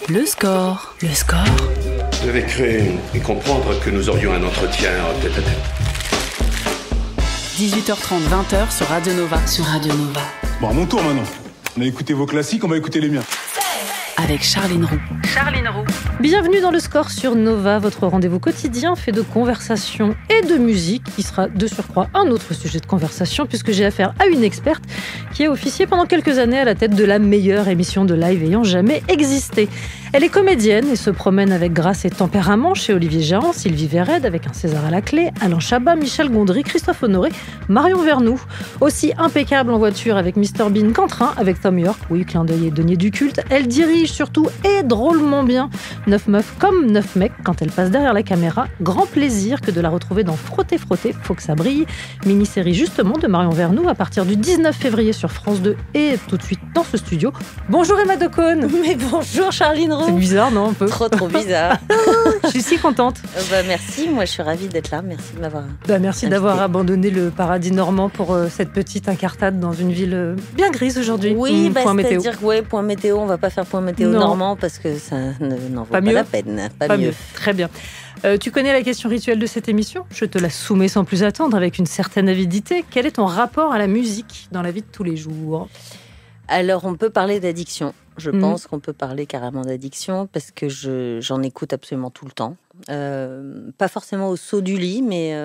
Le score. Le score. Je devais créer et comprendre que nous aurions un entretien tête-à-tête. 18h30, 20h sur Radio Nova. Sur Radio Nova. Bon, à mon tour maintenant. On a écouté vos classiques, on va écouter les miens. Avec Charline Roux. Bienvenue dans le score sur Nova, votre rendez-vous quotidien fait de conversation et de musique, qui sera de surcroît un autre sujet de conversation, puisque j'ai affaire à une experte qui a officié pendant quelques années à la tête de la meilleure émission de live ayant jamais existé. Elle est comédienne et se promène avec grâce et tempérament chez Olivier Gérard, Sylvie Vered avec un César à la clé, Alain Chabat, Michel Gondry, Christophe Honoré, Marion Vernou. Aussi impeccable en voiture avec Mr Bean qu'en train avec Tom York, oui, clin d'œil et denier du culte. Elle dirige surtout et drôlement bien 9 meufs comme 9 mecs quand elle passe derrière la caméra. Grand plaisir que de la retrouver dans Frotter, faut que ça brille. Mini-série justement de Marion Vernou à partir du 19 février sur France 2 et tout de suite dans ce studio. Bonjour Emma Decaune. Mais bonjour Charline Roux. C'est bizarre, non, un peu? Trop bizarre. Je suis si contente. Merci, moi je suis ravie d'être là. Merci de m'avoir merci invité. d'avoir abandonné le paradis normand pour cette petite incartade dans une ville bien grise aujourd'hui. Oui, point météo. c'est-à-dire que point météo, on va pas faire point météo normand parce que ça n'en vaut pas la peine. Pas mieux. Très bien. Tu connais la question rituelle de cette émission? Je te la soumets sans plus attendre avec une certaine avidité. Quel est ton rapport à la musique dans la vie de tous les jours? Alors, on peut parler d'addiction. Je pense qu'on peut parler carrément d'addiction parce que j'en écoute absolument tout le temps. Pas forcément au saut du lit, mais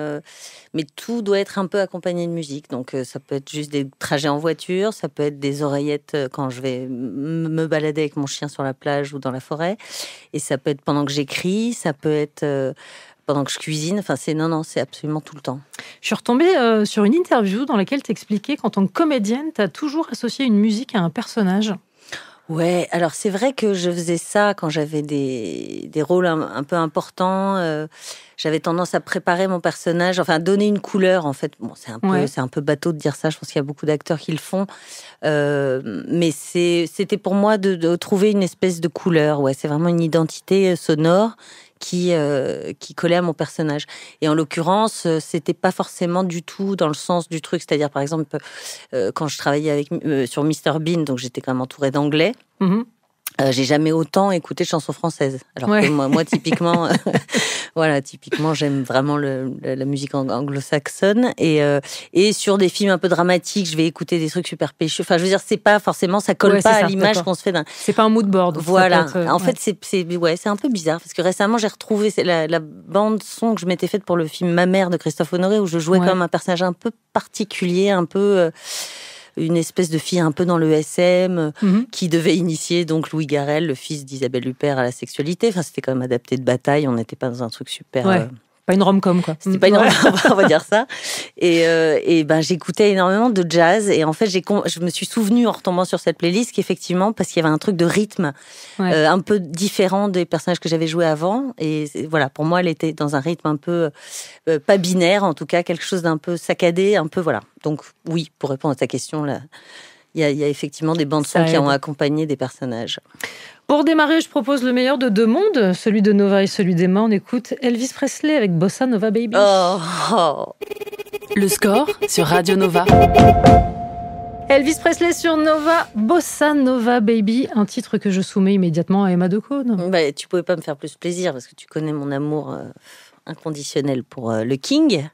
tout doit être un peu accompagné de musique. Donc, ça peut être juste des trajets en voiture, ça peut être des oreillettes quand je vais me balader avec mon chien sur la plage ou dans la forêt. Et ça peut être pendant que j'écris, ça peut être pendant que je cuisine. Enfin, c'est absolument tout le temps. Je suis retombée sur une interview dans laquelle t'expliquais qu'en tant que comédienne, t'as toujours associé une musique à un personnage. Ouais, alors c'est vrai que je faisais ça quand j'avais des rôles un peu importants. J'avais tendance à préparer mon personnage, enfin à donner une couleur en fait. Bon, c'est un peu bateau de dire ça. Je pense qu'il y a beaucoup d'acteurs qui le font, mais c'était pour moi de trouver une espèce de couleur. Ouais, c'est vraiment une identité sonore qui collait à mon personnage. Et en l'occurrence, c'était pas forcément du tout dans le sens du truc. C'est-à-dire, par exemple, quand je travaillais sur Mr Bean, donc j'étais quand même entourée d'anglais. Mm-hmm. J'ai jamais autant écouté de chansons françaises. Alors que moi typiquement, typiquement, j'aime vraiment la musique anglo-saxonne et sur des films un peu dramatiques, je vais écouter des trucs super pécheux. Enfin, je veux dire, c'est pas forcément, ça colle pas à l'image qu'on se fait d'un. C'est pas un mood board. Voilà. En fait, c'est un peu bizarre parce que récemment, j'ai retrouvé la bande son que je m'étais faite pour le film Ma mère de Christophe Honoré où je jouais comme un personnage un peu particulier, un peu. Une espèce de fille un peu dans le SM qui devait initier donc Louis Garrel, le fils d'Isabelle Huppert, à la sexualité. Enfin, c'était quand même adapté de bataille. On n'était pas dans un truc super. Pas une rom-com, quoi. C'était pas une rom-com, on va dire ça. Et j'écoutais énormément de jazz. Et en fait, je me suis souvenue en retombant sur cette playlist qu'effectivement, parce qu'il y avait un truc de rythme un peu différent des personnages que j'avais joués avant. Et voilà, pour moi, elle était dans un rythme un peu pas binaire, en tout cas, quelque chose d'un peu saccadé, un peu voilà. Donc oui, pour répondre à ta question, là, il y a effectivement des bandes-sons qui ont accompagné des personnages. Pour démarrer, je propose le meilleur de deux mondes, celui de Nova et celui d'Emma. On écoute Elvis Presley avec Bossa Nova Baby. Le score sur Radio Nova. Elvis Presley sur Nova, Bossa Nova Baby, un titre que je soumets immédiatement à Emma Decaune. Tu pouvais pas me faire plus plaisir parce que tu connais mon amour inconditionnel pour le King,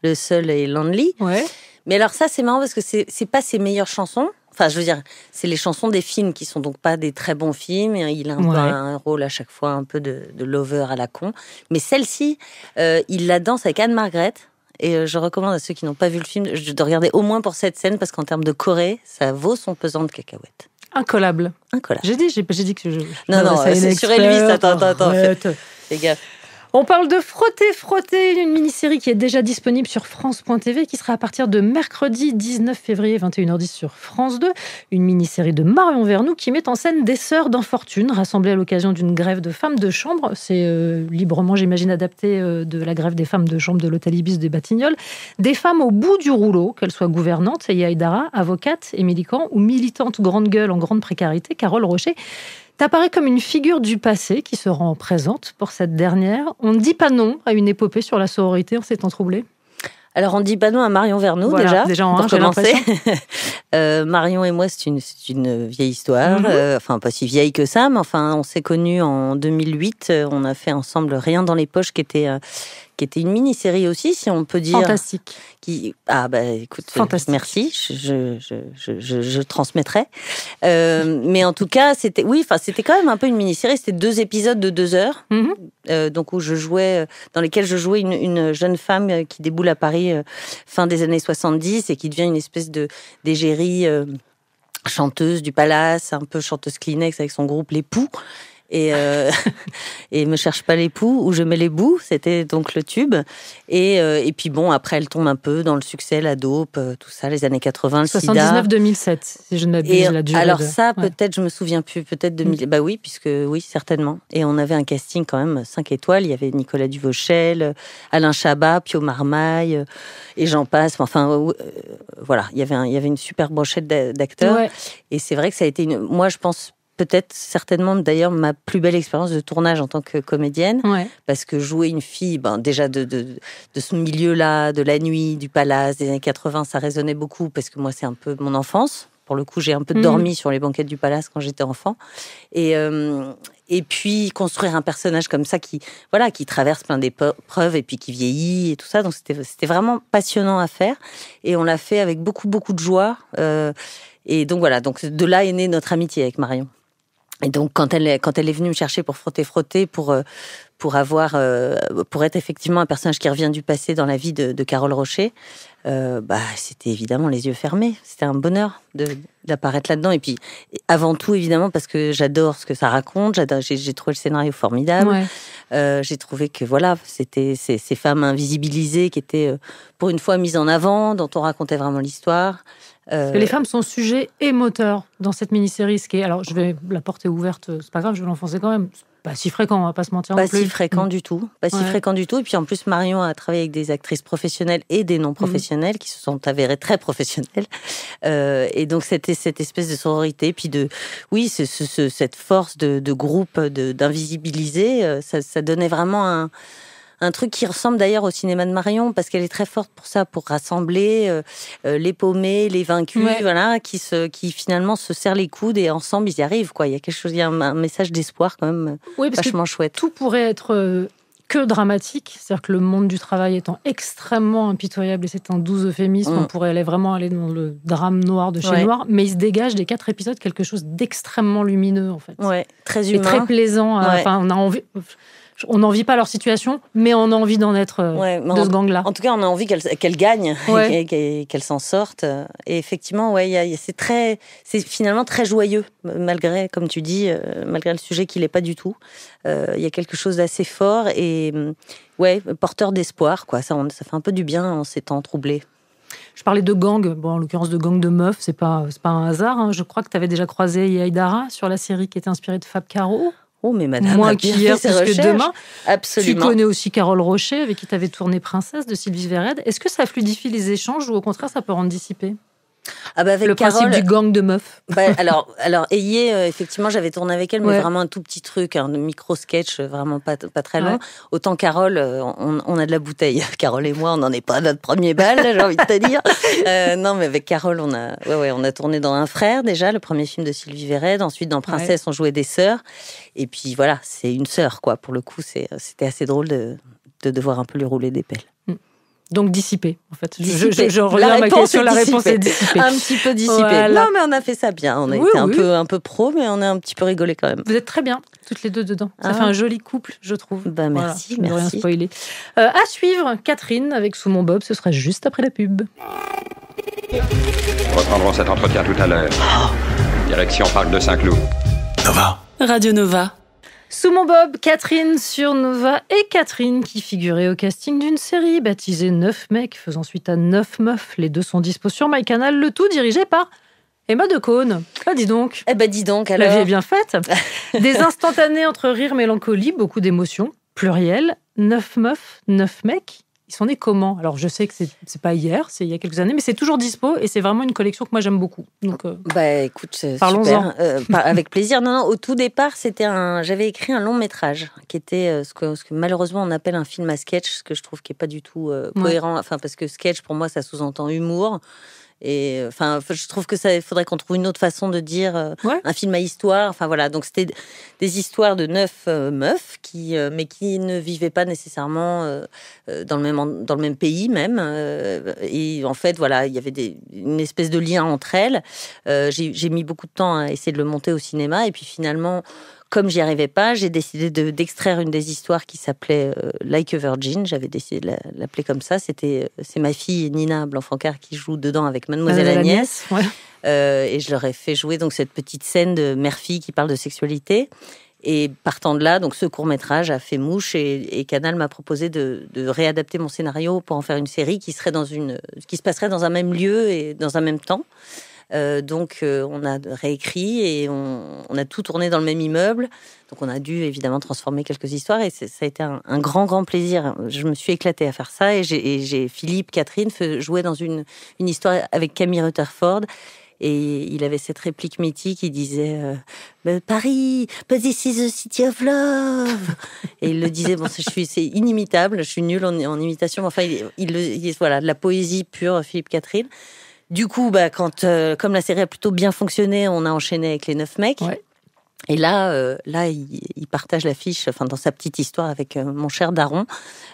le seul et l'only. Ouais. Mais alors ça, c'est marrant parce que c'est pas ses meilleures chansons. Enfin, je veux dire, c'est les chansons des films qui sont donc pas des très bons films. Il a un peu un rôle à chaque fois un peu de lover à la con. Mais celle-ci, il la danse avec Anne-Margret. Et je recommande à ceux qui n'ont pas vu le film de regarder au moins pour cette scène parce qu'en termes de choré, ça vaut son pesant de cacahuètes. Incollable. J'ai dit que je... Non, c'est sur Elvis. Attends. Fais gaffe. On parle de Frotter, une mini-série qui est déjà disponible sur France.tv, qui sera à partir de mercredi 19 février, 21h10 sur France 2. Une mini-série de Marion Vernou qui met en scène des sœurs d'infortune rassemblées à l'occasion d'une grève de femmes de chambre. C'est librement, j'imagine, adapté de la grève des femmes de chambre de l'hôtel Ibis de Batignolles. Des femmes au bout du rouleau, qu'elles soient gouvernantes, Eya Aïdara, avocate, Émilie Kahn, ou militante grande gueule en grande précarité, Carole Rocher. T'apparais comme une figure du passé qui se rend présente pour cette dernière. On ne dit pas non à une épopée sur la sororité en ces temps troublés? Alors, on dit pas non à Marion Verneau, voilà, déjà en pour un, j'ai commencer. l'impression. Marion et moi, c'est une vieille histoire. Enfin, pas si vieille que ça, mais enfin, on s'est connus en 2008. On a fait ensemble Rien dans les poches, qui était une mini-série aussi, si on peut dire. Fantastique. Écoute, fantastique. Merci, je transmettrai. Mais en tout cas, c'était quand même un peu une mini-série. C'était 2 épisodes de 2 heures, donc dans lesquels je jouais une jeune femme qui déboule à Paris fin des années 70 et qui devient une espèce d'égérie chanteuse du Palace, un peu chanteuse Kleenex avec son groupe Les Poux. Et me cherche pas l'époux où je mets les bouts, c'était donc le tube. Et puis bon, après elle tombe un peu dans le succès, la dope, tout ça, les années 80, le sida. 79-2007, si je ne m'abuse, la durée. Alors peut-être, je me souviens plus, peut-être 2000. Bah oui, oui, certainement. Et on avait un casting quand même 5 étoiles. Il y avait Nicolas Duvauchel, Alain Chabat, Pio Marmaille, et j'en passe. Enfin, voilà, il y avait une super brochette d'acteurs. Ouais. Et c'est vrai que ça a été moi, je pense. Peut-être, certainement, d'ailleurs, ma plus belle expérience de tournage en tant que comédienne. Ouais. Parce que jouer une fille, déjà de ce milieu-là, de la nuit, du Palace, des années 80, ça résonnait beaucoup, parce que moi, c'est un peu mon enfance. Pour le coup, j'ai un peu dormi sur les banquettes du Palace quand j'étais enfant. Et puis, construire un personnage comme ça qui traverse plein d'épreuves et puis qui vieillit et tout ça. Donc, c'était vraiment passionnant à faire. Et on l'a fait avec beaucoup, beaucoup de joie. Et donc, voilà. Donc, de là est née notre amitié avec Marion. Et donc, quand elle est venue me chercher pour frotter, pour être effectivement un personnage qui revient du passé dans la vie de Carole Rocher, c'était évidemment les yeux fermés. C'était un bonheur d'apparaître là-dedans. Et puis, avant tout, évidemment, parce que j'adore ce que ça raconte. J'ai trouvé le scénario formidable. Ouais. J'ai trouvé que c'était ces femmes invisibilisées qui étaient pour une fois mises en avant, dont on racontait vraiment l'histoire. Parce que les femmes sont sujet et moteur dans cette mini-série. Alors, je vais la porter ouverte, c'est pas grave, je vais l'enfoncer quand même. C'est pas si fréquent, on va pas se mentir. Pas si fréquent du tout. Pas si fréquent du tout. Et puis en plus, Marion a travaillé avec des actrices professionnelles et des non-professionnelles qui se sont avérées très professionnelles. Et donc, c'était cette espèce de sororité. Puis cette force de groupe, d'invisibiliser, ça donnait vraiment un truc qui ressemble d'ailleurs au cinéma de Marion, parce qu'elle est très forte pour ça, pour rassembler les paumés, les vaincus, qui finalement se serrent les coudes et ensemble ils y arrivent, quoi. Il y a quelque chose, il y a un message d'espoir quand même vachement chouette. Tout pourrait être que dramatique, c'est-à-dire que le monde du travail étant extrêmement impitoyable, et c'est un doux euphémisme, on pourrait vraiment aller dans le drame noir de chez Noir, mais il se dégage des 4 épisodes quelque chose d'extrêmement lumineux en fait. Ouais, très humain. Et très plaisant. On a envie. On n'envie pas leur situation, mais on a envie d'en être de ce gang-là. En tout cas, on a envie qu'elle gagne, et qu'elle s'en sorte. Et effectivement, c'est finalement très joyeux, malgré, comme tu dis, malgré le sujet qu'il n'est pas du tout. Il y a quelque chose d'assez fort et porteur d'espoir, quoi. Ça fait un peu du bien en ces temps troublés. Je parlais de gang, en l'occurrence de gang de meufs, c'est pas un hasard. Hein. Je crois que tu avais déjà croisé Yaïdara sur la série qui était inspirée de Fab Caro. Oh, mais madame, moins qu'hier, plus que demain. Absolument. Tu connais aussi Carole Rocher, avec qui tu avais tourné Princesse de Sylvie Verred. Est-ce que ça fluidifie les échanges ou au contraire, ça peut rendre dissipé avec le Carole, principe du gang de meufs. Alors Ayé, effectivement, j'avais tourné avec elle, mais vraiment un tout petit truc, un micro-sketch, vraiment pas très long. Autant Carole, on a de la bouteille. Carole et moi, on n'en est pas à notre premier bal, j'ai envie de te dire. Non, mais avec Carole, on a tourné dans Un frère, déjà, le premier film de Sylvie Verred. Ensuite, dans Princesse, on jouait des sœurs. Et puis voilà, c'est une sœur, quoi. Pour le coup, c'était assez drôle de devoir un peu lui rouler des pelles. Donc dissipé, en fait. Je reviens à ma question, la réponse est dissipée. Un petit peu dissipé. Voilà. Non, mais on a fait ça bien. On a été un peu pro, mais on a un petit peu rigolé quand même. Vous êtes très bien, toutes les deux dedans. Ça fait un joli couple, je trouve. Merci, merci. Je ne veux rien spoiler. À suivre, Catherine, avec Sous mon bob, ce sera juste après la pub. Reprendrons cet entretien tout à l'heure. Direction Parc de Saint-Cloud. Nova. Radio Nova. Sous mon bob, Catherine sur Nova, et Catherine qui figurait au casting d'une série baptisée 9 mecs, faisant suite à 9 meufs. Les deux sont dispo sur MyCanal, le tout dirigé par Emma Decaune. Dis donc. Dis donc, alors. La vie est bien faite. Des instantanés entre rire, mélancolie, beaucoup d'émotions, pluriel, 9 meufs, 9 mecs. Ils sont nés comment? Alors, je sais que c'est pas hier, c'est il y a quelques années, mais c'est toujours dispo et c'est vraiment une collection que moi j'aime beaucoup. Donc, écoute, parlons-en. Super. Avec plaisir. Non, au tout départ, j'avais écrit un long métrage qui était ce que malheureusement on appelle un film à sketch, ce que je trouve qui est pas du tout cohérent. Enfin, parce que sketch pour moi, ça sous-entend humour. Et enfin, je trouve que il faudrait qu'on trouve une autre façon de dire un film à histoire. Enfin voilà, donc c'était des histoires de 9 meufs mais qui ne vivaient pas nécessairement dans le même pays même. Et en fait, voilà, il y avait une espèce de lien entre elles. J'ai mis beaucoup de temps à essayer de le monter au cinéma, et puis finalement, comme j'y arrivais pas, j'ai décidé d'extraire une des histoires qui s'appelait Like a Virgin. J'avais décidé de l'appeler comme ça. C'est ma fille Nina Blanc-Francard qui joue dedans avec Mademoiselle Agnès. Ouais. Et je leur ai fait jouer donc cette petite scène de mère-fille qui parle de sexualité. Et partant de là, donc ce court-métrage a fait mouche, et Canal m'a proposé de réadapter mon scénario pour en faire une série qui se passerait dans un même lieu et dans un même temps. Donc on a réécrit et on a tout tourné dans le même immeuble. Donc on a dû évidemment transformer quelques histoires, et ça a été un grand plaisir. Je me suis éclatée à faire ça, et j'ai Philippe, Catherine jouaient dans une histoire avec Camille Rutherford. Et il avait cette réplique mythique, il disait Paris, but this is the city of love. Et il le disait, c'est inimitable, je suis nulle en imitation, mais enfin, voilà, de la poésie pure, Philippe Catherine. Du coup, comme la série a plutôt bien fonctionné, on a enchaîné avec les 9 mecs. Ouais. Et là, il partage l'affiche, enfin, dans sa petite histoire avec mon cher Daron.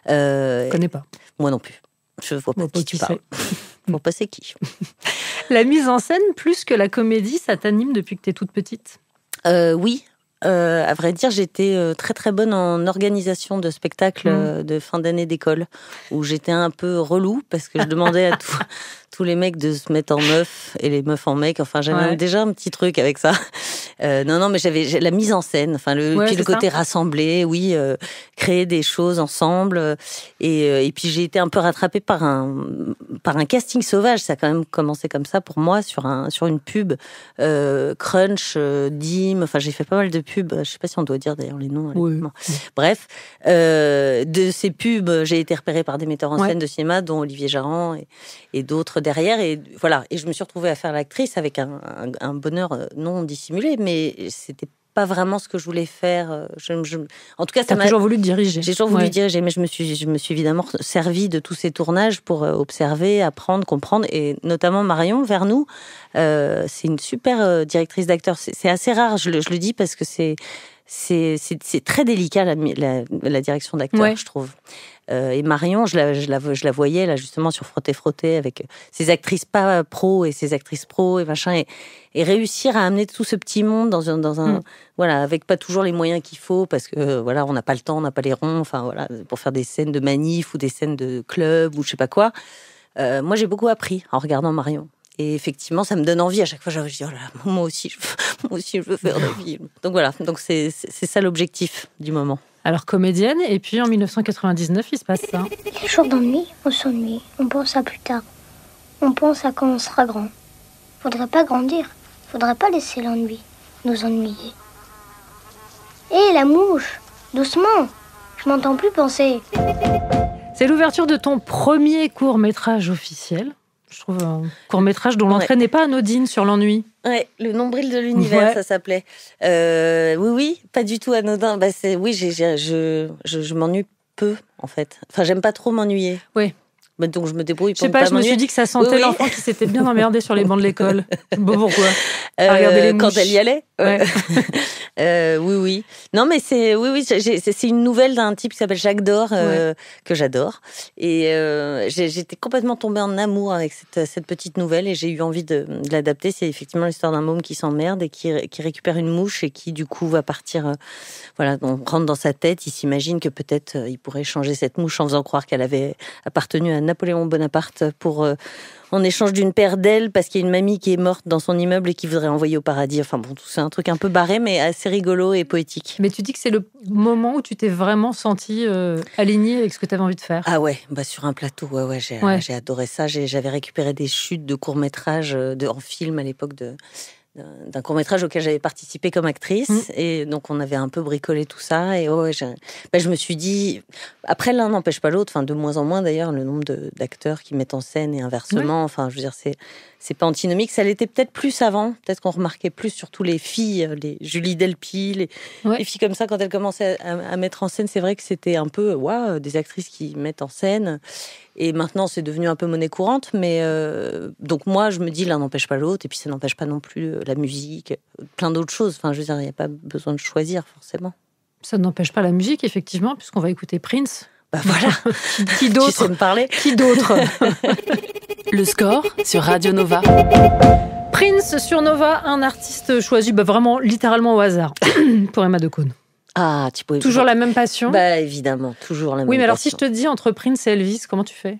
Je connais pas. Moi non plus. Je vois pas qui tu parles. Je vois pas c'est qui. La mise en scène, plus que la comédie, ça t'anime depuis que t'es toute petite? Oui. À vrai dire, j'étais très très bonne en organisation de spectacles de fin d'année d'école, où j'étais un peu relou parce que je demandais à tous les mecs de se mettre en meuf et les meufs en mec. Enfin, j'avais déjà un petit truc avec ça. Non, mais j'avais la mise en scène, enfin puis le côté rassemblé, créer des choses ensemble. Et puis j'ai été un peu rattrapée par un casting sauvage. Ça a quand même commencé comme ça pour moi sur une pub Crunch, Dim. Enfin, j'ai fait pas mal de pubs. Je sais pas si on doit dire d'ailleurs les noms. Oui. Bref, de ces pubs, j'ai été repérée par des metteurs en scène de cinéma, dont Olivier Jarran et d'autres derrière. Et voilà. Et je me suis retrouvée à faire l'actrice avec un bonheur non dissimulé, mais c'était pas vraiment ce que je voulais faire. En tout cas, ça m'a toujours voulu diriger. J'ai toujours voulu diriger, mais je me suis évidemment servi de tous ces tournages pour observer, apprendre, comprendre, et notamment Marion Vernou. C'est une super directrice d'acteurs. C'est assez rare, je le dis, parce que c'est très délicat la direction d'acteur, je trouve. Et Marion, je la voyais là justement sur Frotter avec ses actrices pas pro et ses actrices pro et machin, et réussir à amener tout ce petit monde dans un voilà, avec pas toujours les moyens qu'il faut, parce que voilà, on n'a pas le temps, on n'a pas les ronds, enfin voilà, pour faire des scènes de manif ou des scènes de club ou je sais pas quoi. Moi, j'ai beaucoup appris en regardant Marion. Et effectivement, ça me donne envie. À chaque fois, je dis, oh là, moi aussi, je veux faire des films. Donc voilà, c'est ça l'objectif du moment. Alors, comédienne, et puis en 1999, il se passe ça. Les jours d'ennui, on s'ennuie, on pense à plus tard. On pense à quand on sera grand. Faudrait pas grandir, faudrait pas laisser l'ennui nous ennuyer. Hé, la mouche, doucement, je m'entends plus penser. C'est l'ouverture de ton premier court-métrage officiel. Je trouve un court-métrage dont l'entrée n'est pas anodine sur l'ennui. Ouais, le nombril de l'univers, ça s'appelait. Oui, pas du tout anodin. Je m'ennuie peu, en fait. Enfin, j'aime pas trop m'ennuyer. Oui. Donc je me débrouille pour je me suis dit que ça sentait l'enfant qui s'était bien emmerdé sur les bancs de l'école. Bon, pourquoi regarder les mouches. Quand elle y allait. Ouais. Oui. Non, mais c'est une nouvelle d'un type qui s'appelle Jacques Dore, que j'adore. Et j'étais complètement tombée en amour avec cette petite nouvelle, et j'ai eu envie de l'adapter. C'est effectivement l'histoire d'un môme qui s'emmerde et qui récupère une mouche, et qui du coup va partir. Voilà, on rentre dans sa tête. Il s'imagine que peut-être il pourrait changer cette mouche en faisant croire qu'elle avait appartenu à Napoléon Bonaparte en échange d'une paire d'ailes, parce qu'il y a une mamie qui est morte dans son immeuble et qui voudrait envoyer au paradis. Enfin bon, c'est un truc un peu barré, mais assez rigolo et poétique. Mais tu dis que c'est le moment où tu t'es vraiment sentie alignée avec ce que tu avais envie de faire. Ah ouais, sur un plateau, j'ai adoré ça. J'avais récupéré des chutes de courts-métrages en film à l'époque d'un court-métrage auquel j'avais participé comme actrice. Et donc, on avait un peu bricolé tout ça. Et je me suis dit... Après, l'un n'empêche pas l'autre. Enfin, de moins en moins, d'ailleurs, le nombre d'acteurs qui mettent en scène et inversement. Enfin, je veux dire, c'est pas antinomique. Ça l'était peut-être plus avant. Peut-être qu'on remarquait plus surtout les filles, les Julie Delpy, les filles comme ça, quand elles commençaient à mettre en scène. C'est vrai que c'était un peu, des actrices qui mettent en scène. Et maintenant, c'est devenu un peu monnaie courante. Mais donc, moi, je me dis, l'un n'empêche pas l'autre. Et puis, ça n'empêche pas non plus la musique, plein d'autres choses. Enfin, je veux dire, il n'y a pas besoin de choisir, forcément. Ça n'empêche pas la musique, effectivement, puisqu'on va écouter Prince. Bah voilà. Qui d'autre? Tu sais me parler. Qui d'autre? Le score sur Radio Nova. Prince sur Nova, un artiste choisi vraiment littéralement au hasard pour Emma Decaune. Ah, tu pouvais toujours la même passion? Bah évidemment, toujours la même passion. Oui, mais alors si je te dis entre Prince et Elvis, comment tu fais?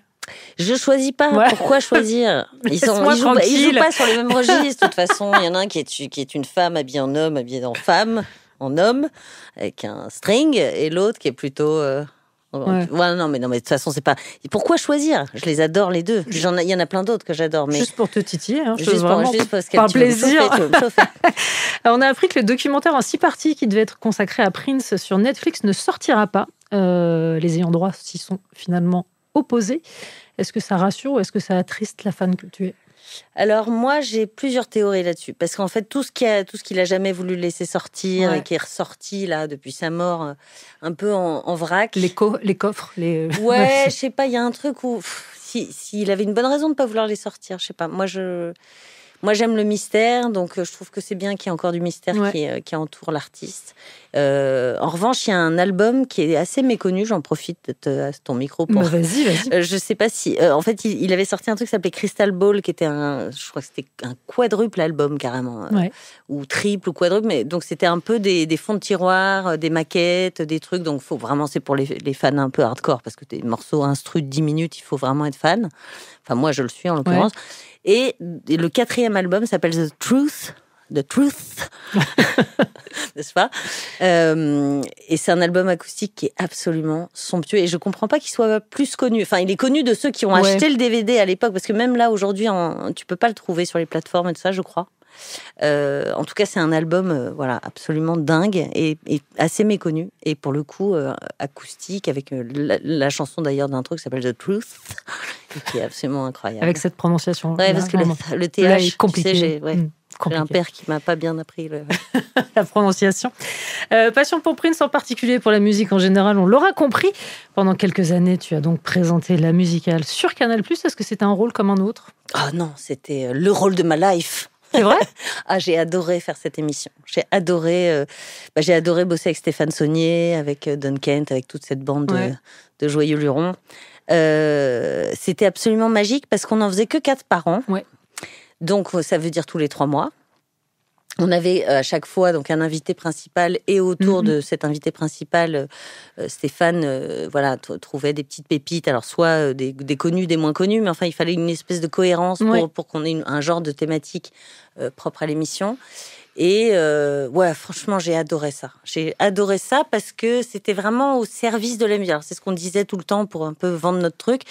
Je choisis pas. Ouais. Pourquoi choisir? Ils jouent pas sur les mêmes registres. De toute façon, il y en a un qui est une femme habillée en homme, habillée en femme, en homme, avec un string, et l'autre qui est plutôt... non, mais de toute façon, c'est pas... Pourquoi choisir? Je les adore, les deux. Il y en a plein d'autres que j'adore. Mais... Juste pour te titiller. Juste parce par plaisir. Alors, on a appris que le documentaire en 6 parties qui devait être consacré à Prince sur Netflix ne sortira pas. Les ayants droit s'y sont finalement opposés. Est-ce que ça rassure ou est-ce que ça attriste la fan que tu es? Alors moi, j'ai plusieurs théories là-dessus. Parce qu'en fait, tout ce qu'il a jamais voulu laisser sortir et qui est ressorti là depuis sa mort, un peu en vrac. Les coffres. Ouais, je sais pas, il y a un truc où... S'il avait une bonne raison de ne pas vouloir les sortir, je sais pas. Moi, j'aime le mystère, donc je trouve que c'est bien qu'il y ait encore du mystère qui entoure l'artiste. En revanche, il y a un album qui est assez méconnu. J'en profite de ton micro pour... Vas-y. Je sais pas si... en fait, il avait sorti un truc qui s'appelait Crystal Ball, qui était je crois que c'était un quadruple album, carrément. Ou triple ou quadruple. Mais, donc, c'était un peu des fonds de tiroir, des maquettes, des trucs. Donc, c'est pour les fans un peu hardcore, parce que des morceaux instru de 10 minutes, il faut vraiment être fan. Enfin, moi, je le suis, en l'occurrence. Et le 4e album s'appelle The Truth, n'est-ce pas? Et c'est un album acoustique qui est absolument somptueux. Et je comprends pas qu'il soit plus connu. Enfin, il est connu de ceux qui ont acheté le DVD à l'époque, parce que même là, aujourd'hui, tu peux pas le trouver sur les plateformes et tout ça, je crois. En tout cas, c'est un album absolument dingue et assez méconnu. Et pour le coup, acoustique, avec la chanson d'ailleurs d'un truc qui s'appelle The Truth, qui est absolument incroyable. Avec cette prononciation. Ouais, parce que le TH est compliqué. Tu sais, j'ai un père qui m'a pas bien appris la prononciation. Passion pour Prince en particulier, pour la musique en général, on l'aura compris. Pendant quelques années, tu as donc présenté la musicale sur Canal+. Est-ce que c'était un rôle comme un autre? Ah non, c'était le rôle de ma life. C'est vrai? J'ai adoré faire cette émission. J'ai adoré bosser avec Stéphane Saunier, avec Don Kent, avec toute cette bande de joyeux lurons. C'était absolument magique parce qu'on n'en faisait que 4 par an. Ouais. Donc, ça veut dire tous les 3 mois. On avait à chaque fois donc un invité principal et autour de cet invité principal, Stéphane trouvait des petites pépites. Alors soit des connus, des moins connus, mais enfin il fallait une espèce de cohérence pour qu'on ait un genre de thématique propre à l'émission. Et franchement, j'ai adoré ça. J'ai adoré ça parce que c'était vraiment au service de la musique. Alors, c'est ce qu'on disait tout le temps pour un peu vendre notre truc,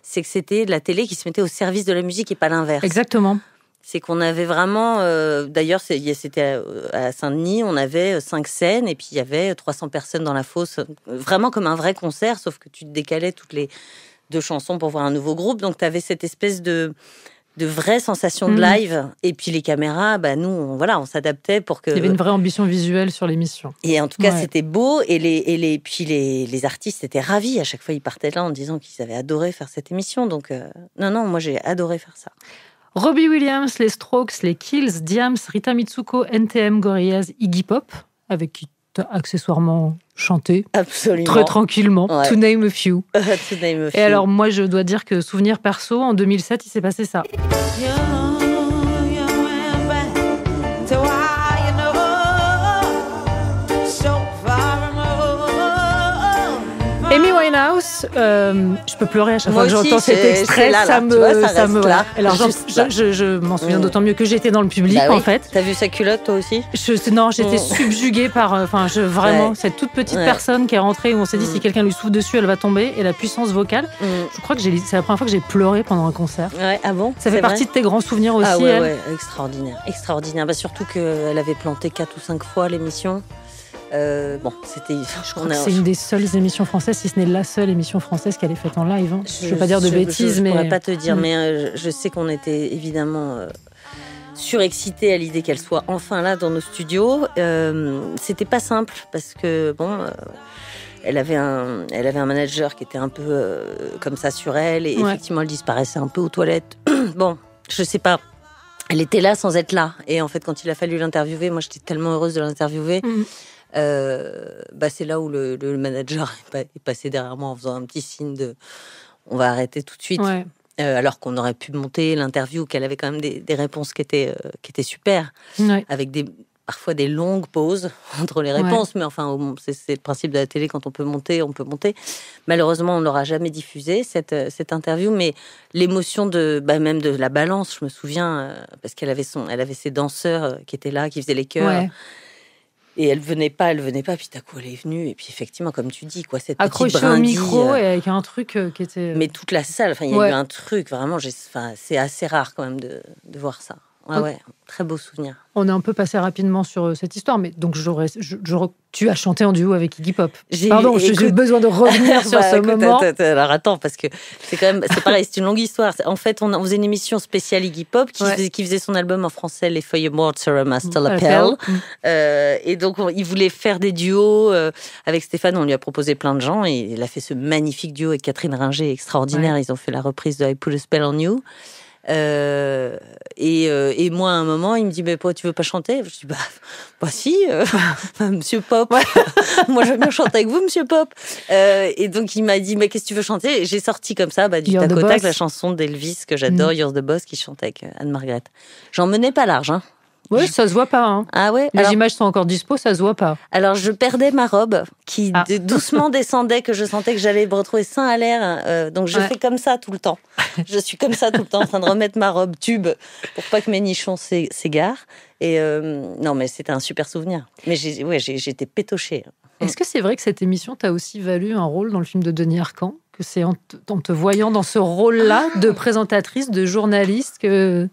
c'est que c'était la télé qui se mettait au service de la musique et pas l'inverse. Exactement. C'est qu'on avait vraiment... d'ailleurs, c'était à Saint-Denis, on avait 5 scènes et puis il y avait 300 personnes dans la fosse. Vraiment comme un vrai concert, sauf que tu te décalais toutes les 2 chansons pour voir un nouveau groupe. Donc, tu avais cette espèce de vraie sensation de live. Et puis les caméras, nous, on s'adaptait pour que... Il y avait une vraie ambition visuelle sur l'émission. Et en tout cas, c'était beau. Et les artistes étaient ravis. À chaque fois, ils partaient là en disant qu'ils avaient adoré faire cette émission. Donc, non, moi, j'ai adoré faire ça. Robbie Williams, les Strokes, les Kills, Diams, Rita Mitsuko, NTM, Gorillaz, Iggy Pop, avec qui tu as accessoirement chanté. Absolument. Très tranquillement. To name a few. To name a few. Et alors, moi, je dois dire que souvenir perso, en 2007, il s'est passé ça. Amy Winehouse, je peux pleurer à chaque fois que j'entends aussi, cet extrait, ça me là. Alors je m'en souviens d'autant mieux que j'étais dans le public Bah oui. en fait. T'as vu sa culotte toi aussi? Non, j'étais subjuguée par, vraiment cette toute petite personne qui est rentrée où on s'est dit si quelqu'un lui souffle dessus, elle va tomber et la puissance vocale. Je crois que c'est la première fois que j'ai pleuré pendant un concert. Ouais, ah bon? Ça fait partie de tes grands souvenirs aussi. Ah ouais, elle. ouais, extraordinaire. Bah surtout qu'elle avait planté 4 ou 5 fois l'émission. C'était. Je crois que c'est une des seules émissions françaises, si ce n'est la seule émission française qu'elle ait faite en live. Hein. Je ne veux pas dire de bêtises, mais. Je ne pourrais pas te dire, mais je sais qu'on était évidemment surexcités à l'idée qu'elle soit enfin là dans nos studios. C'était pas simple parce que elle avait un manager qui était un peu comme ça sur elle et effectivement elle disparaissait un peu aux toilettes. Bon, je sais pas. Elle était là sans être là. Et en fait, quand il a fallu l'interviewer, moi j'étais tellement heureuse de l'interviewer. C'est là où le manager est passé derrière moi en faisant un petit signe de on va arrêter tout de suite. Ouais. Alors qu'on aurait pu monter l'interview, qu'elle avait quand même des réponses qui étaient super, avec parfois des longues pauses entre les réponses, mais enfin c'est le principe de la télé, quand on peut monter, on peut monter. Malheureusement, on n'aura jamais diffusé cette interview, mais l'émotion même de la balance, je me souviens, parce qu'elle avait ses danseurs qui étaient là, qui faisaient les chœurs. Ouais. Et elle venait pas, puis d'un coup elle est venue, et puis effectivement, comme tu dis, cette petite brindille. Accrochée au micro et avec un truc qui était... Mais toute la salle, il y a eu un truc, vraiment, c'est assez rare quand même de voir ça. Ouais, très beau souvenir. On est un peu passé rapidement sur cette histoire, mais donc tu as chanté en duo avec Iggy Pop. J'ai besoin de revenir sur ce moment. Alors attends, parce que c'est pareil, c'est une longue histoire. En fait, on faisait une émission spéciale Iggy Pop qui faisait son album en français, Les Feuilles mortes sur un Master Lapel. Et donc, il voulait faire des duos avec Stéphane. On lui a proposé plein de gens et il a fait ce magnifique duo avec Catherine Ringer, extraordinaire. Ils ont fait la reprise de I Put a Spell on You. Et moi à un moment il me dit tu veux pas chanter? Je dis si Monsieur Pop. Moi j'aime bien chanter avec vous Monsieur Pop. Et donc il m'a dit qu'est-ce que tu veux chanter? Et j'ai sorti comme ça du tac au tac la chanson d'Elvis que j'adore, You're the Boss, qui chante avec Anne-Margrethe. J'en menais pas large Oui, ça se voit pas. Hein. Ah ouais. Les images sont encore dispo, ça se voit pas. Alors je perdais ma robe qui doucement descendait, que je sentais que j'allais me retrouver sein à l'air. Donc je fais comme ça tout le temps. Je suis comme ça tout le temps en train de remettre ma robe tube pour pas que mes nichons s'égarent. Et non, mais c'était un super souvenir. Mais j'étais pétochée. Est-ce que c'est vrai que cette émission t'a aussi valu un rôle dans le film de Denis Arcand? Que c'est en te voyant dans ce rôle-là de présentatrice, de journaliste que...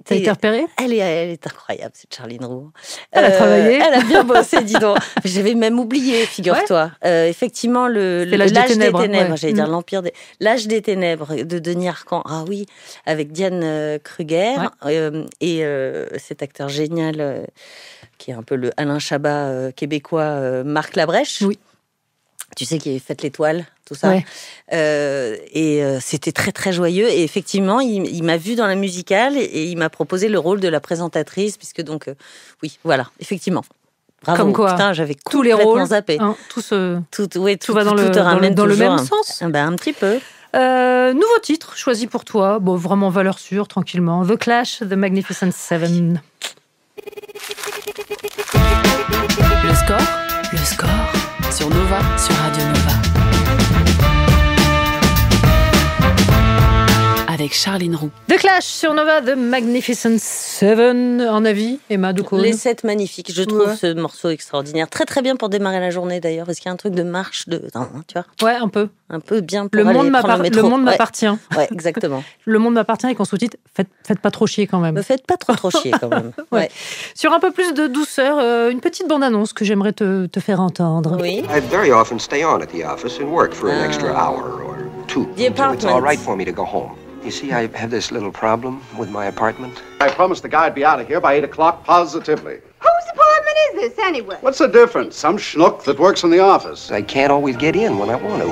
T'as été repérée? Elle est incroyable, cette Charline Roux. Elle a travaillé. Elle a bien bossé, dis donc. J'avais même oublié, figure-toi. Effectivement, l'âge des ténèbres. J'allais dire l'Empire des... L'âge des ténèbres de Denis Arcand. Ah oui, avec Diane Kruger et cet acteur génial qui est un peu le Alain Chabat québécois, Marc Labrèche. Oui. Tu sais, qui avait fait l'étoile, tout ça. Ouais. Et c'était très, très joyeux. Et effectivement, il m'a vu dans la musicale et il m'a proposé le rôle de la présentatrice, puisque donc, oui, voilà, effectivement. Bravo. Comme quoi, putain, j'avais tous les rôles, zappé. Tout va dans le même sens. Un petit peu. Nouveau titre, choisi pour toi. Bon, vraiment valeur sûre, tranquillement. The Clash, The Magnificent Seven. Le score sur Nova, sur Radio Nova. Avec Charline Roux. The Clash sur Nova, The Magnificent Seven. Un avis, Emma Ducone? Les 7 magnifiques. Je trouve ce morceau extraordinaire. Très très bien pour démarrer la journée d'ailleurs. Est-ce qu'il y a un truc de marche tu vois? Ouais, un peu. Un peu bien pour le monde m'appartient. Ouais, exactement. Le monde m'appartient et qu'on sous-titre faites pas trop chier quand même. Me faites pas trop chier quand même. Ouais. Sur un peu plus de douceur, une petite bande-annonce que j'aimerais te faire entendre. Oui. I very often stay on at the office and work for an extra hour or two. The apartment. It's all right for me to go home. You see, I have this little problem with my apartment. I promised the guy I'd be out of here by 8 o'clock positively. Whose apartment is this, anyway? What's the difference? Some schnook that works in the office. I can't always get in when I want to.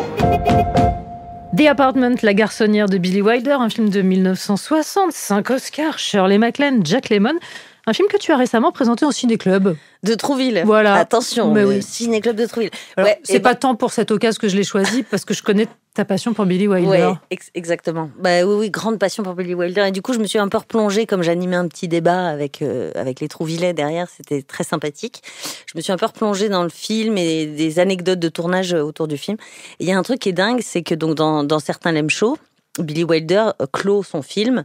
The Apartment, La Garçonnière de Billy Wilder, un film de 1960, 5 Oscars, Shirley MacLaine, Jack Lemmon, un film que tu as récemment présenté au Ciné-Club. De Trouville. Voilà. Attention, le Ciné-Club de Trouville. Alors, c'est pas tant pour cette occasion que je l'ai choisi, parce que je connais Ta passion pour Billy Wilder. Ouais, exactement. Oui, grande passion pour Billy Wilder. Et du coup, je me suis un peu replongée, comme j'animais un petit débat avec les Trouvillais derrière, c'était très sympathique. Je me suis un peu replongée dans le film et des anecdotes de tournage autour du film. Et il y a un truc qui est dingue, c'est que donc dans certains Lem Show, Billy Wilder clôt son film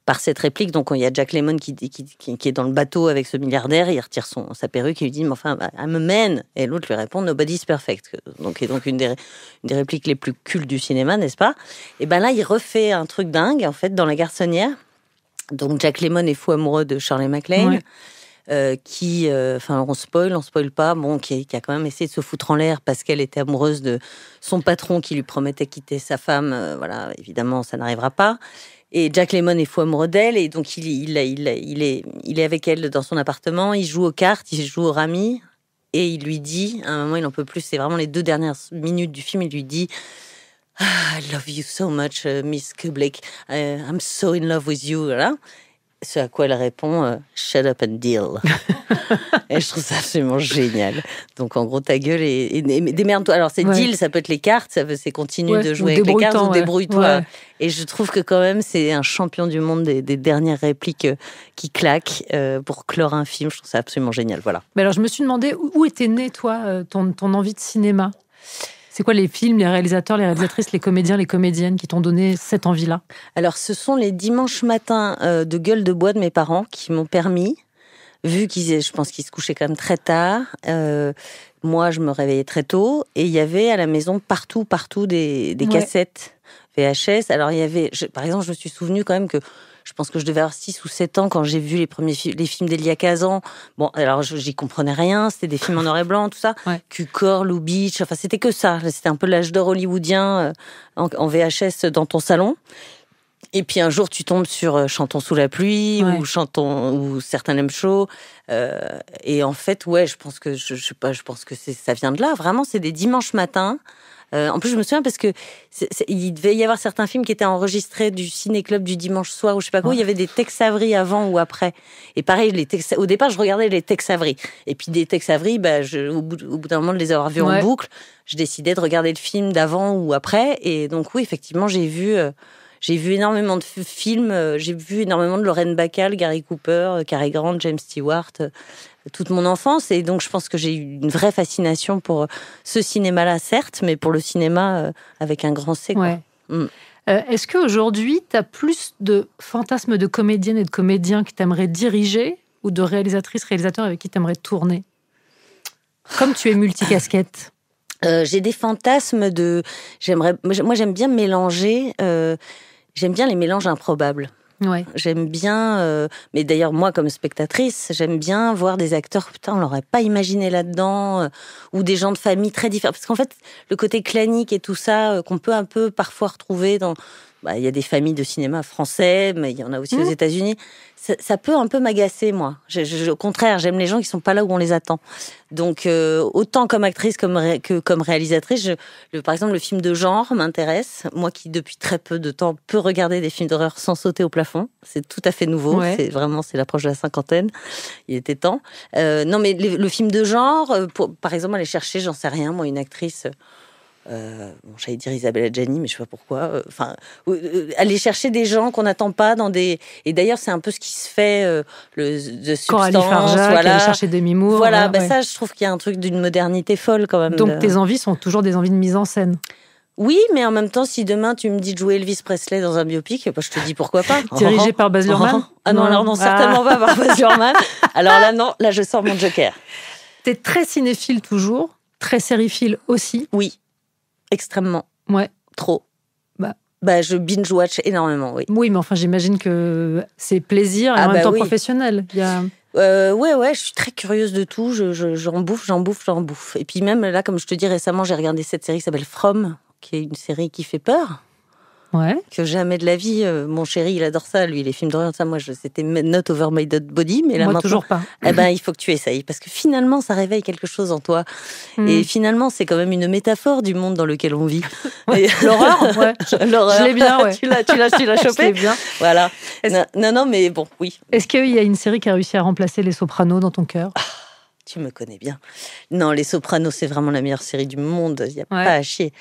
par cette réplique. Donc, il y a Jack Lemmon qui est dans le bateau avec ce milliardaire, il retire sa perruque et lui dit « Mais enfin, I'm a man !» Et l'autre lui répond « Nobody's perfect ». Donc une des répliques les plus cultes du cinéma, n'est-ce pas? Et ben là, il refait un truc dingue, en fait, dans La Garçonnière. Donc, Jack Lemmon est fou amoureux de Shirley MacLaine. On spoil pas, qui a quand même essayé de se foutre en l'air parce qu'elle était amoureuse de son patron qui lui promettait quitter sa femme. Voilà, évidemment, ça n'arrivera pas. Et Jack Lemmon est fou amoureux d'elle et donc il est avec elle dans son appartement. Il joue aux cartes, il joue au rami et il lui dit, à un moment, il en peut plus. C'est vraiment les 2 dernières minutes du film. Il lui dit I love you so much, Miss Kublek. I'm so in love with you. Voilà. Ce à quoi elle répond shut up and deal. Et je trouve ça absolument génial. Donc en gros, ta gueule et démerde-toi. Alors c'est deal, ça peut être les cartes, c'est continue de jouer avec les cartes ou débrouille-toi. Ouais. Et je trouve que quand même c'est un champion du monde des dernières répliques qui claquent pour clore un film. Je trouve ça absolument génial. Voilà. Mais alors je me suis demandé où était née toi ton envie de cinéma. C'est quoi les films, les réalisateurs, les réalisatrices, les comédiens, les comédiennes qui t'ont donné cette envie-là? Alors, ce sont les dimanches matins de gueule de bois de mes parents qui m'ont permis, je pense qu'ils se couchaient quand même très tard. Moi, je me réveillais très tôt et il y avait à la maison partout des cassettes VHS. Alors, par exemple, je me suis souvenue quand même que je pense que je devais avoir 6 ou 7 ans quand j'ai vu les films d'Elia Kazan. Bon, alors j'y comprenais rien, c'était des films en noir et blanc, tout ça. Q-Core, Lou Beach, enfin c'était que ça. C'était un peu l'âge d'or hollywoodien en VHS dans ton salon. Et puis un jour tu tombes sur Chantons sous la pluie ou certains Lem Show. Et en fait, je pense que je pense que ça vient de là. Vraiment, c'est des dimanches matins. En plus, je me souviens parce que il devait y avoir certains films qui étaient enregistrés du ciné-club du dimanche soir ou je sais pas quoi. Il y avait des Tex Avery avant ou après. Et pareil, au départ, je regardais les Tex Avery. Et puis des Tex Avery, au bout d'un moment de les avoir vus en boucle, je décidais de regarder le film d'avant ou après. Et donc oui, effectivement, j'ai vu énormément de films. J'ai vu énormément de Lorraine Bacall, Gary Cooper, Cary Grant, James Stewart. Toute mon enfance, et donc je pense que j'ai eu une vraie fascination pour ce cinéma-là, certes, mais pour le cinéma avec un grand C. Quoi. Est-ce qu'aujourd'hui, tu as plus de fantasmes de comédiennes et de comédiens que tu aimerais diriger ou de réalisatrices, réalisateurs avec qui tu aimerais tourner? Comme tu es multicasquette. J'ai des fantasmes moi, j'aime bien mélanger. J'aime bien les mélanges improbables. Ouais. J'aime bien, mais d'ailleurs moi comme spectatrice, j'aime bien voir des acteurs, on l'aurait pas imaginé là-dedans, ou des gens de famille très différents. Parce qu'en fait, le côté clanique et tout ça, qu'on peut un peu parfois retrouver dans... il y a des familles de cinéma français, mais il y en a aussi aux États-Unis. Ça peut un peu m'agacer, moi. Au contraire, j'aime les gens qui sont pas là où on les attend. Donc, autant comme actrice que comme réalisatrice, par exemple, le film de genre m'intéresse. Moi qui, depuis très peu de temps, peux regarder des films d'horreur sans sauter au plafond. C'est tout à fait nouveau. Ouais. C'est l'approche de la cinquantaine. Il était temps. Non, mais le film de genre, par exemple, aller chercher, j'en sais rien, moi, une actrice... j'allais dire Isabelle Adjani, mais je sais pas pourquoi. Aller chercher des gens qu'on n'attend pas dans des... Et d'ailleurs, c'est un peu ce qui se fait de Substance. Coralie Farjak, aller chercher Demi Moore. Voilà, ça, je trouve qu'il y a un truc d'une modernité folle quand même. Donc tes envies sont toujours des envies de mise en scène. Oui, mais en même temps, si demain tu me dis de jouer Elvis Presley dans un biopic, je te dis pourquoi pas. Dirigé par Baz Luhrmann. Ah non, certainement pas par Baz Luhrmann. Alors là, je sors mon joker. T'es très cinéphile toujours, très sériephile aussi. Oui. Extrêmement. Ouais. Trop. Je binge-watch énormément, oui. Oui, mais enfin, j'imagine que c'est plaisir et en même temps professionnel. Ouais, je suis très curieuse de tout. J'en bouffe. Et puis même là, comme je te dis, récemment, j'ai regardé cette série qui s'appelle From, qui est une série qui fait peur. Ouais. Que jamais de la vie, mon chéri, il adore ça, lui, les films d'horreur, ça, moi, c'était Not Over My Dead Body, mais là, moi, maintenant, toujours pas. Il faut que tu essayes, parce que finalement, ça réveille quelque chose en toi. Et finalement, c'est quand même une métaphore du monde dans lequel on vit. Ouais. L'horreur, ouais. L'horreur. Je l'ai bien, ouais. tu l'as chopé. Je l'ai bien. Voilà. Non, mais bon, oui. Est-ce qu'il y a une série qui a réussi à remplacer Les Sopranos dans ton cœur? Tu me connais bien. Non, Les Sopranos, c'est vraiment la meilleure série du monde. Il n'y a pas à chier.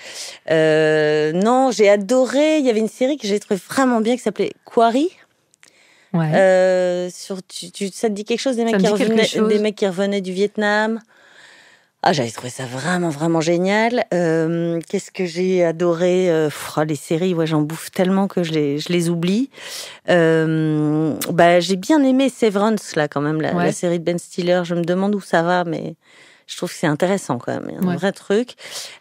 Non, j'ai adoré. Il y avait une série que j'ai trouvée vraiment bien qui s'appelait Quarry. Ouais. Ça te dit quelque chose, des mecs qui revenaient du Vietnam? Ah, j'avais trouvé ça vraiment, vraiment génial. Qu'est-ce que j'ai adoré? Les séries, j'en bouffe tellement que je les oublie. J'ai bien aimé Severance, là, quand même, la série de Ben Stiller. Je me demande où ça va, mais je trouve que c'est intéressant, quand même. Il y a un vrai truc.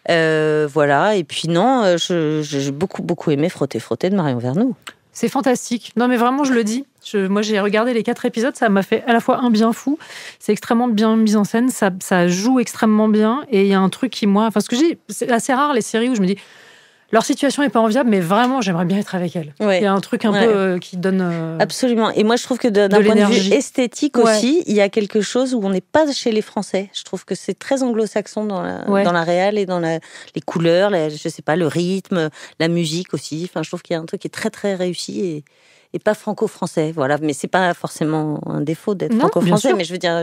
Voilà. Et puis, non, j'ai beaucoup, beaucoup aimé Frotter de Marion Vernou. C'est fantastique. Non, mais vraiment, je le dis. Moi, j'ai regardé les 4 épisodes, ça m'a fait à la fois un bien fou, c'est extrêmement bien mis en scène, ça joue extrêmement bien, et il y a un truc qui, moi... c'est assez rare, les séries où je me dis, leur situation n'est pas enviable, mais vraiment, j'aimerais bien être avec elles. Il y a un truc un peu qui donne... Absolument. Et moi, je trouve que d'un point de vue esthétique aussi, il y a quelque chose où on n'est pas chez les Français. Je trouve que c'est très anglo-saxon dans la réal et dans les couleurs, je sais pas, le rythme, la musique aussi. Enfin, je trouve qu'il y a un truc qui est très, très réussi et pas franco-français, voilà. Mais c'est pas forcément un défaut d'être franco-français, mais je veux dire,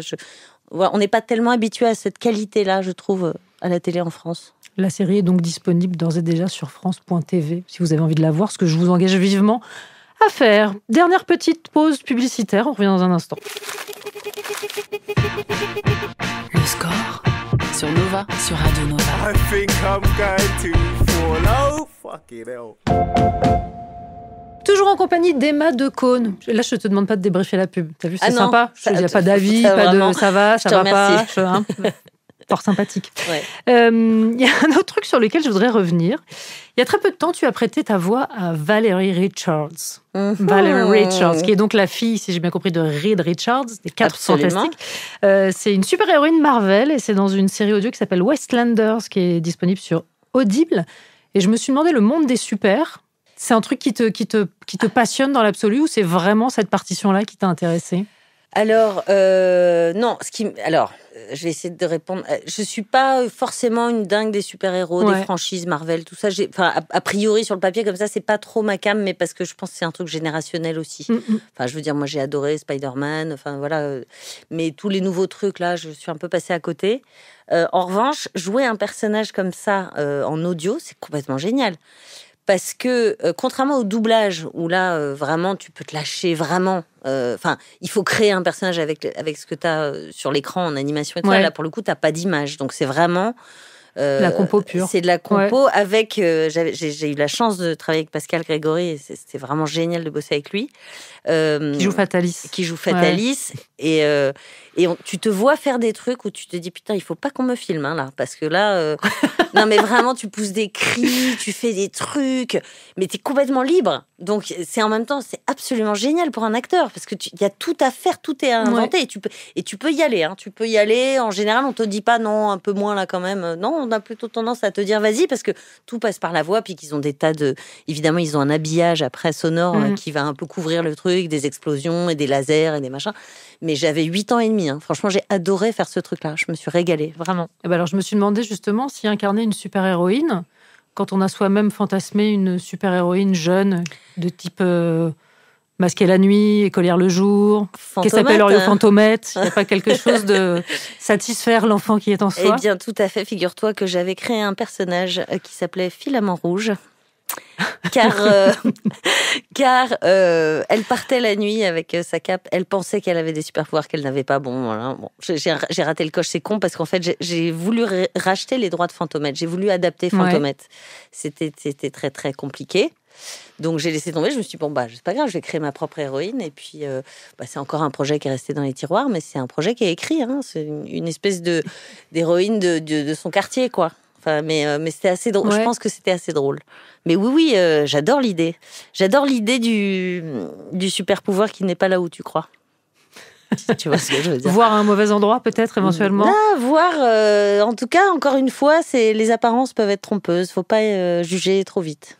on n'est pas tellement habitué à cette qualité-là, je trouve, à la télé en France. La série est donc disponible d'ores et déjà sur France.tv, si vous avez envie de la voir, ce que je vous engage vivement à faire. Dernière petite pause publicitaire, on revient dans un instant. Le score sur Nova, sur Radio Nova. I think I'm going to fall. Oh, fucking hell. Toujours en compagnie d'Emma Decaune. Là, je te demande pas de débriefer la pub. T'as vu, c'est sympa. Il n'y a pas d'avis, pas de ça va pas. Fort sympathique. Y a un autre truc sur lequel je voudrais revenir. Il y a très peu de temps, tu as prêté ta voix à Valerie Richards. Valerie Richards, qui est donc la fille, si j'ai bien compris, de Reed Richards, des 4 Fantastiques. C'est une super-héroïne Marvel, et c'est dans une série audio qui s'appelle Westlanders, qui est disponible sur Audible. Et je me suis demandé, le monde des super... C'est un truc qui te passionne dans l'absolu, ou c'est vraiment cette partition-là qui t'a intéressée? Alors, non. Je vais essayer de répondre. Je suis pas forcément une dingue des super-héros, des franchises Marvel, tout ça. A priori, sur le papier, comme ça, c'est pas trop ma came, mais parce que je pense que c'est un truc générationnel aussi. Enfin, je veux dire, moi, j'ai adoré Spider-Man, enfin, voilà. Mais tous les nouveaux trucs, là, je suis un peu passée à côté. En revanche, jouer un personnage comme ça en audio, c'est complètement génial. Parce que, contrairement au doublage, où là, vraiment, tu peux te lâcher vraiment. Il faut créer un personnage avec ce que tu as sur l'écran en animation et tout ça. Là, pour le coup, tu n'as pas d'image. Donc, c'est vraiment... la compo pure. C'est de la compo avec... j'ai eu la chance de travailler avec Pascal Grégory, et c'était vraiment génial de bosser avec lui. Qui joue Fatalis. Et tu te vois faire des trucs où tu te dis, putain, il faut pas qu'on me filme, là. Parce que là... non, mais vraiment, tu pousses des cris, tu fais des trucs, mais tu es complètement libre. Donc, en même temps, c'est absolument génial pour un acteur, parce que il y a tout à faire, tout est à inventer, et tu peux y aller. Tu peux y aller. En général, on te dit pas non, un peu moins là quand même. Non, on a plutôt tendance à te dire vas-y, parce que tout passe par la voix, puis qu'ils ont des tas de... Évidemment, ils ont un habillage après sonore qui va un peu couvrir le truc, des explosions et des lasers et des machins. Mais j'avais 8 ans et demi. Franchement, j'ai adoré faire ce truc-là. Je me suis régalée, vraiment. Et alors, je me suis demandé justement si incarner une super-héroïne, quand on a soi-même fantasmé une super-héroïne jeune, de type masquée la nuit, écolière le jour, qui s'appelle Orio Fantomette, il n'y a pas quelque chose de satisfaire l'enfant qui est en soi? Eh bien, tout à fait. Figure-toi que j'avais créé un personnage qui s'appelait Filament Rouge. Car elle partait la nuit avec sa cape. Elle pensait qu'elle avait des super pouvoirs qu'elle n'avait pas. Bon, voilà. Bon, j'ai raté le coche, c'est con, parce qu'en fait, j'ai voulu racheter les droits de Fantomette. J'ai voulu adapter Fantomette. C'était très, très compliqué. Donc, j'ai laissé tomber. Je me suis dit, c'est pas grave, je vais créer ma propre héroïne. Et puis, c'est encore un projet qui est resté dans les tiroirs, mais c'est un projet qui est écrit. C'est une espèce d'héroïne de son quartier, quoi. Mais c'était assez drôle. Je pense que c'était assez drôle. Mais oui, j'adore l'idée. J'adore l'idée du super pouvoir qui n'est pas là où tu crois. Tu vois ce que je veux dire? Voir à un mauvais endroit, peut-être, éventuellement. En tout cas, encore une fois, les apparences peuvent être trompeuses. Faut pas juger trop vite.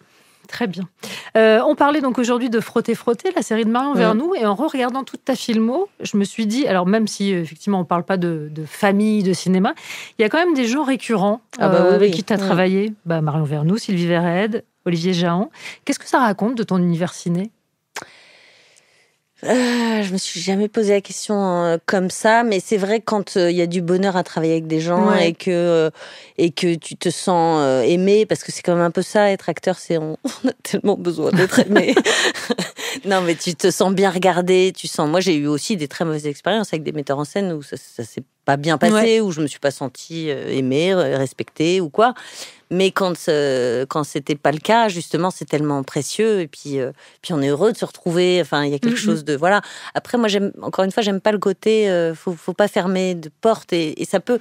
Très bien. On parlait donc aujourd'hui de Frotter, la série de Marion Vernou, et en regardant toute ta filmo, je me suis dit, alors même si effectivement on parle pas de famille, de cinéma, il y a quand même des gens récurrents avec qui tu as travaillé. Marion Vernou, Sylvie Verheide, Olivier Jahan. Qu'est-ce que ça raconte de ton univers ciné? Je me suis jamais posé la question comme ça, mais c'est vrai que quand il y a du bonheur à travailler avec des gens et que tu te sens aimé, parce que c'est quand même un peu ça, être acteur, c'est on a tellement besoin d'être aimé. Non, mais tu te sens bien regardé, moi j'ai eu aussi des très mauvaises expériences avec des metteurs en scène où ça s'est pas bien passé, où je me suis pas sentie aimée, respectée ou quoi. Mais quand c'était pas le cas, justement, c'est tellement précieux. Et puis on est heureux de se retrouver. Enfin, il y a quelque chose de voilà. Après, moi, encore une fois, j'aime pas le côté. Faut pas fermer de porte et ça peut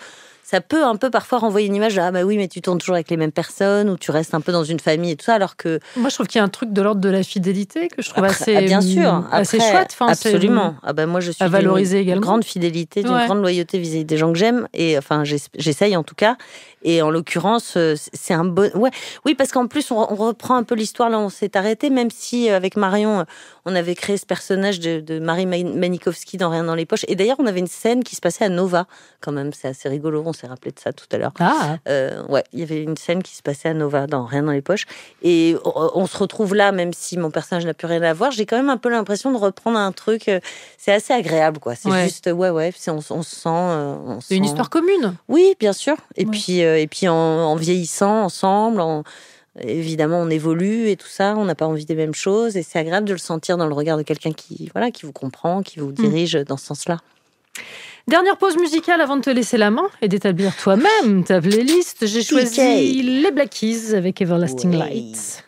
un peu parfois renvoyer une image de, ah bah oui, mais tu tournes toujours avec les mêmes personnes ou tu restes un peu dans une famille et tout ça, alors que... Moi, je trouve qu'il y a un truc de l'ordre de la fidélité que je trouve assez, bien sûr. Assez chouette. Enfin, absolument. Moi, je suis à valoriser également. Grande fidélité, d'une grande loyauté vis-à-vis des gens que j'aime. Et enfin, j'essaye en tout cas. Et en l'occurrence, c'est un bon... Ouais. Oui, parce qu'en plus, on reprend un peu l'histoire. Là, on s'est arrêté, même si avec Marion, on avait créé ce personnage de Marie Manikowski dans Rien dans les poches. Et d'ailleurs, on avait une scène qui se passait à Nova, quand même. C'est assez rigolo. On s'est rappelé de ça tout à l'heure. Ah. Il y avait une scène qui se passait à Nova dans Rien dans les poches. Et on se retrouve là, même si mon personnage n'a plus rien à voir. J'ai quand même un peu l'impression de reprendre un truc. C'est assez agréable, quoi. C'est juste, on se sent... C'est une histoire commune. Oui, bien sûr. Et puis en vieillissant ensemble, évidemment, on évolue et tout ça. On n'a pas envie des mêmes choses. Et c'est agréable de le sentir dans le regard de quelqu'un qui vous comprend, qui vous dirige dans ce sens-là. Dernière pause musicale avant de te laisser la main et d'établir toi-même ta playlist. J'ai choisi les Black Keys avec Everlasting Light.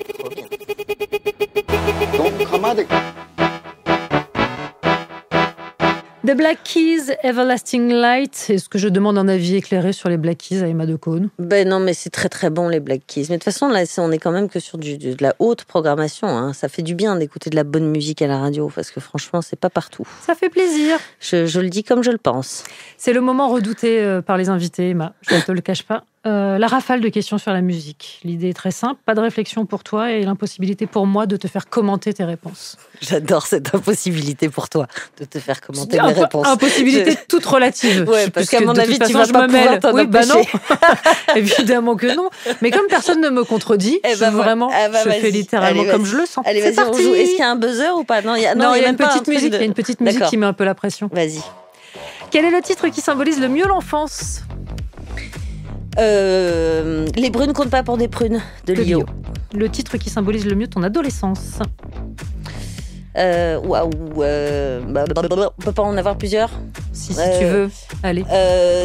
The Black Keys, Everlasting Light. Est-ce que je demande un avis éclairé sur les Black Keys à Emma Decaune ? Ben non, mais c'est très très bon les Black Keys. Mais de toute façon, là, on est quand même que sur de la haute programmation. Hein. Ça fait du bien d'écouter de la bonne musique à la radio, parce que franchement, c'est pas partout. Ça fait plaisir. Je le dis comme je le pense. C'est le moment redouté par les invités, Emma. Je ne te le cache pas. La rafale de questions sur la musique. L'idée est très simple, pas de réflexion pour toi et l'impossibilité pour moi de te faire commenter tes réponses. J'adore cette impossibilité pour toi de te faire commenter mes réponses. Impossibilité toute relative. Ouais, parce qu'à mon avis, tu vas pas pouvoir t'en empêcher. Non. Évidemment que non. Mais comme personne ne me contredit, je fais littéralement comme je le sens. Allez, vas-y, on joue. Est-ce qu'il y a un buzzer ou pas ? Non, il y a une petite musique. Il y a une petite musique qui met un peu la pression. Vas-y. Quel est le titre qui symbolise le mieux l'enfance ? Les brunes comptent pas pour des prunes de Lio. Le titre qui symbolise le mieux ton adolescence. On peut pas en avoir plusieurs. Si tu veux. Allez.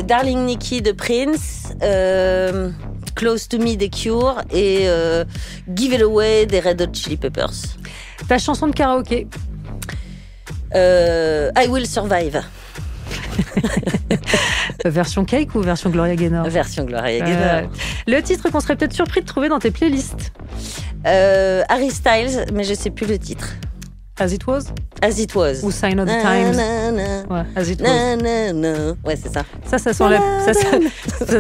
Darling Nikki de Prince, Close to Me des Cure et Give It Away des Red Hot Chili Peppers. Ta chanson de karaoké. I Will Survive. Version Cake ou version Gloria Gaynor ? Version Gloria Gaynor. Le titre qu'on serait peut-être surpris de trouver dans tes playlists. Harry Styles, mais je sais plus le titre. As It Was ? As It Was. Ou Sign of the Times. Ouais, As It Was. Ouais, c'est ça. Ça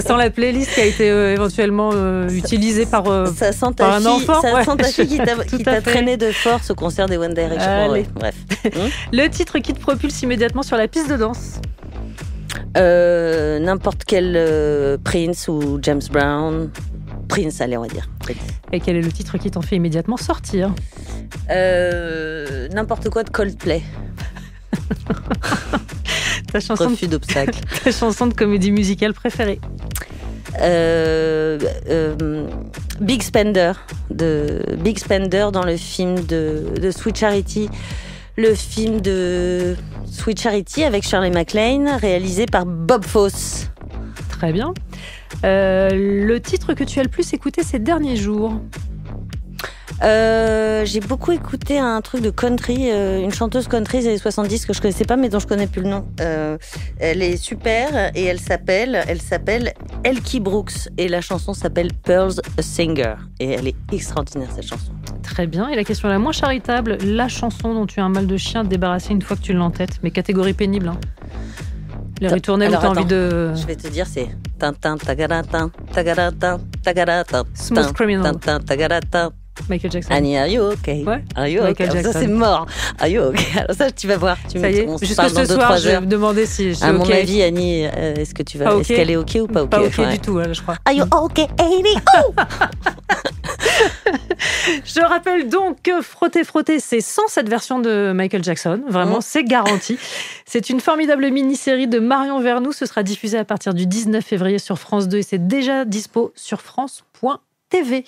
sent la playlist qui a été éventuellement utilisée par un enfant. Ça sent ta fille qui t'a traîné de force au concert des One Direction. Allez. Bref. Le titre qui te propulse immédiatement sur la piste de danse. N'importe quel Prince ou James Brown. Prince, allez, on va dire. Prince. Et quel est le titre qui t'en fait immédiatement sortir ? N'importe quoi de Coldplay. Refus d'obstacle. Ta chanson de comédie musicale préférée ? Big Spender dans le film de Sweet Charity. Le film de Sweet Charity avec Shirley MacLaine, réalisé par Bob Fosse. Très bien. Le titre que tu as le plus écouté ces derniers jours ? J'ai beaucoup écouté un truc de country, une chanteuse country des années 70 que je connaissais pas mais dont je connais plus le nom. Elle est super et elle s'appelle Elkie Brooks et la chanson s'appelle Pearls a Singer et elle est extraordinaire cette chanson. Très bien. Et la question la moins charitable, la chanson dont tu as un mal de chien à te débarrasser une fois que tu l'entêtes, mais catégorie pénible. Hein. Les ritournelles où t'as envie de... Je vais te dire, c'est... Tintin, tagaratin, tagaratin, tagaratin. Smooth Criminal. Tintin, tagaratin. Michael Jackson. Annie, are you okay? Ouais. Are you Michael okay? Jackson. Ça, c'est mort. Are you okay? Alors ça, tu vas voir. Ça y est. Jusque ce soir, je vais me demander si je suis à okay. mon avis, Annie, est-ce que tu vas... Okay. Est-ce qu'elle est okay ou pas okay? Pas okay du tout, là, je crois. Are you okay, Annie? Je rappelle donc que Frotter Frotter, c'est sans cette version de Michael Jackson. Vraiment, c'est garanti. C'est une formidable mini-série de Marion Vernou. Ce sera diffusé à partir du 19 février sur France 2 et c'est déjà dispo sur France.tv.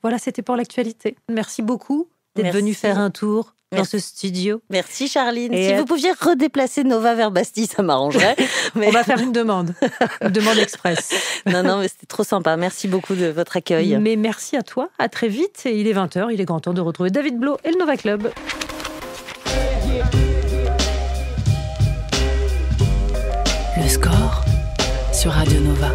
Voilà, c'était pour l'actualité. Merci beaucoup d'être venu faire un tour dans ce studio. Merci Charline. Si vous pouviez redéplacer Nova vers Bastille, ça m'arrangerait. Mais... On va faire une demande. Une demande express. Non, mais c'était trop sympa. Merci beaucoup de votre accueil. Mais merci à toi. À très vite. Et il est 20h. Il est grand temps de retrouver David Blo et le Nova Club. Le score sur Radio Nova.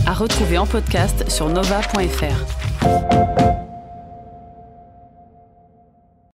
À retrouver en podcast sur nova.fr.